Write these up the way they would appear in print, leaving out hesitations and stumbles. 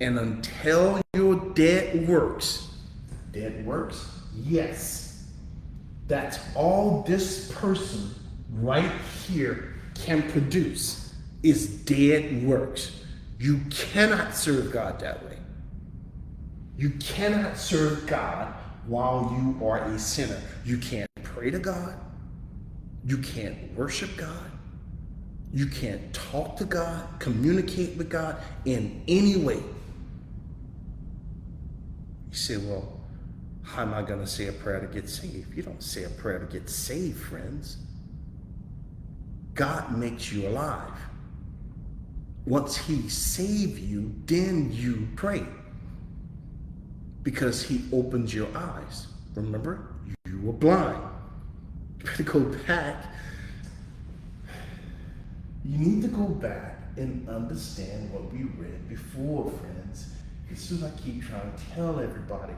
And until your dead works, yes, that's all this person right here can produce is dead works. You cannot serve God that way. You cannot serve God while you are a sinner. You can't pray to God. You can't worship God. You can't talk to God, communicate with God in any way. You say, well, how am I going to say a prayer to get saved? You don't say a prayer to get saved, friends. God makes you alive. Once he saves you, then you pray. Because he opens your eyes. Remember, you were blind. You better go back. You need to go back and understand what we read before, friends. This is what I keep trying to tell everybody.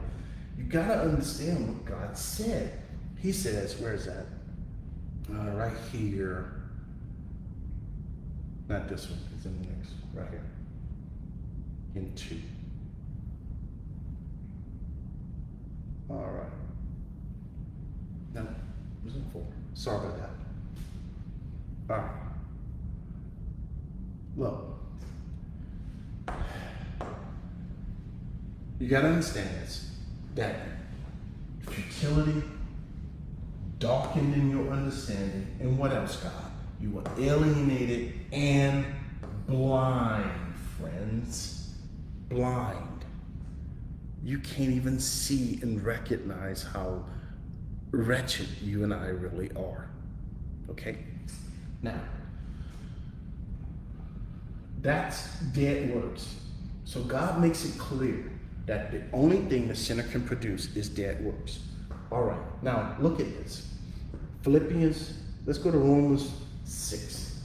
You got to understand what God said. He says, where is that? Right here. Not this one. It's in the next. Right here. In 2. All right. No, it was in 4. Sorry about that. All right. Look. You got to understand this, that futility, darkened in your understanding, and what else, God? You were alienated and blind, friends. Blind. You can't even see and recognize how wretched you and I really are. Okay? Now, that's dead works. So God makes it clear that the only thing the sinner can produce is dead works. All right, now look at this. Philippians, let's go to Romans 6.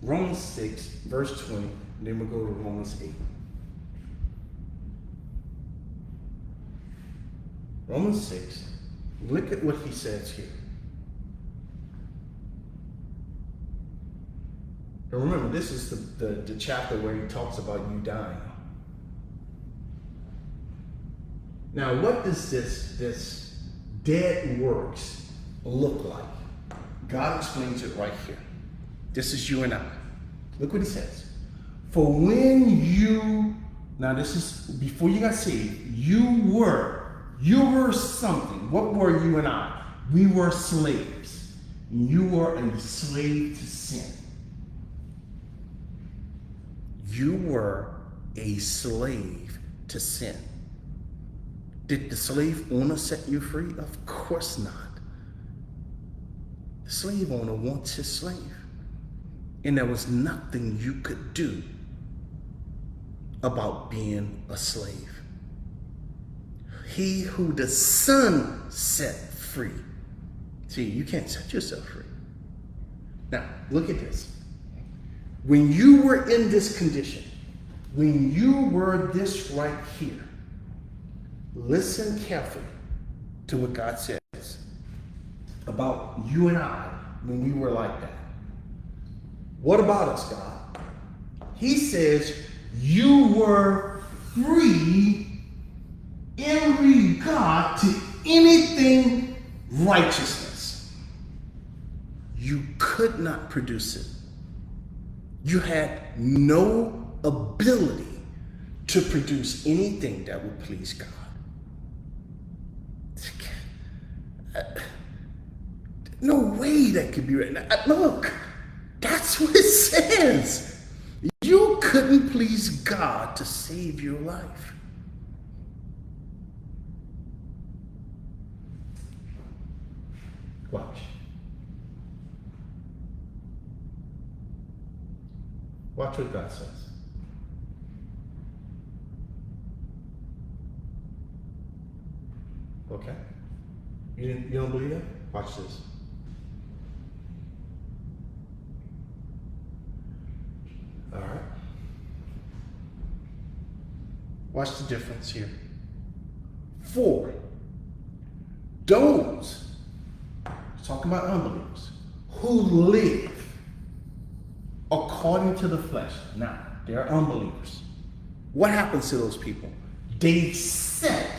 Romans 6, verse 20, and then we'll go to Romans 8. Romans 6, look at what he says here. And remember, this is the chapter where he talks about you dying. Now, what does this dead works look like? God explains it right here. This is you and I. Look what he says. For when you, now this is before you got saved, you were something. What were you and I? We were slaves. You were a slave to sin. You were a slave to sin. Did the slave owner set you free? Of course not. The slave owner wants his slave. And there was nothing you could do about being a slave. He who the Son set free. See, you can't set yourself free. Now, look at this. When you were in this condition, when you were this right here, listen carefully to what God says about you and I when we were like that. What about us, God? He says you were free in regard to anything righteousness. You could not produce it. You had no ability to produce anything that would please God. No way that could be written. Look, that's what it says. You couldn't please God to save your life. Watch. Watch what God says. Okay? You don't believe that? Watch this. All right. Watch the difference here. 4. Those, talking about unbelievers, who live according to the flesh. Now, They're unbelievers. What happens to those people? They set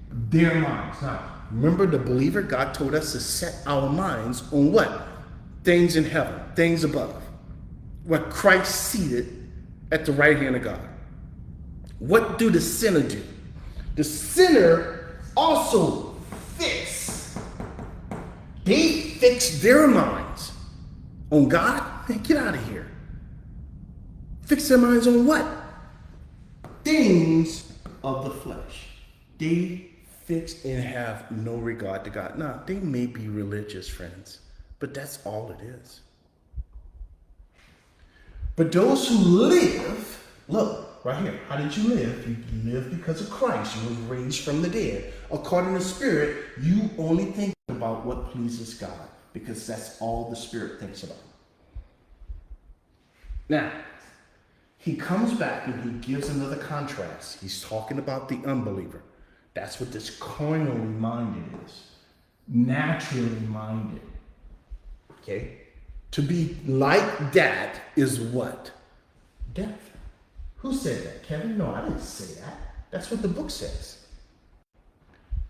their minds. Now, remember the believer, God told us to set our minds on what? Things in heaven, things above. What Christ seated at the right hand of God. What do the sinner do? The sinner also fix. They fix their minds on God. Man, get out of here. Fix their minds on what? Things of the flesh. They fix and have no regard to God. Now, they may be religious, friends, but that's all it is. But those who live, look, right here, how did you live? You live because of Christ. You were raised from the dead. According to the Spirit, you only think about what pleases God, because that's all the Spirit thinks about. Now, he comes back and he gives another contrast. He's talking about the unbeliever. That's what this carnally minded is. Naturally minded. Okay? To be like that is what? Death. Who said that? Kevin? No, I didn't say that. That's what the book says.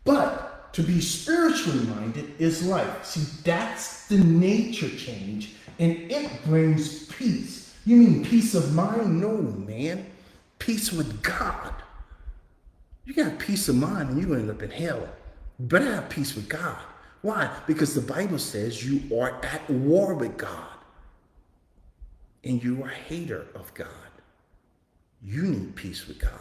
But to be spiritually minded is life. See, that's the nature change, and it brings peace. You mean peace of mind? No, man. Peace with God. You got peace of mind and you end up in hell. You better have peace with God. Why? Because the Bible says you are at war with God. And you are a hater of God. You need peace with God.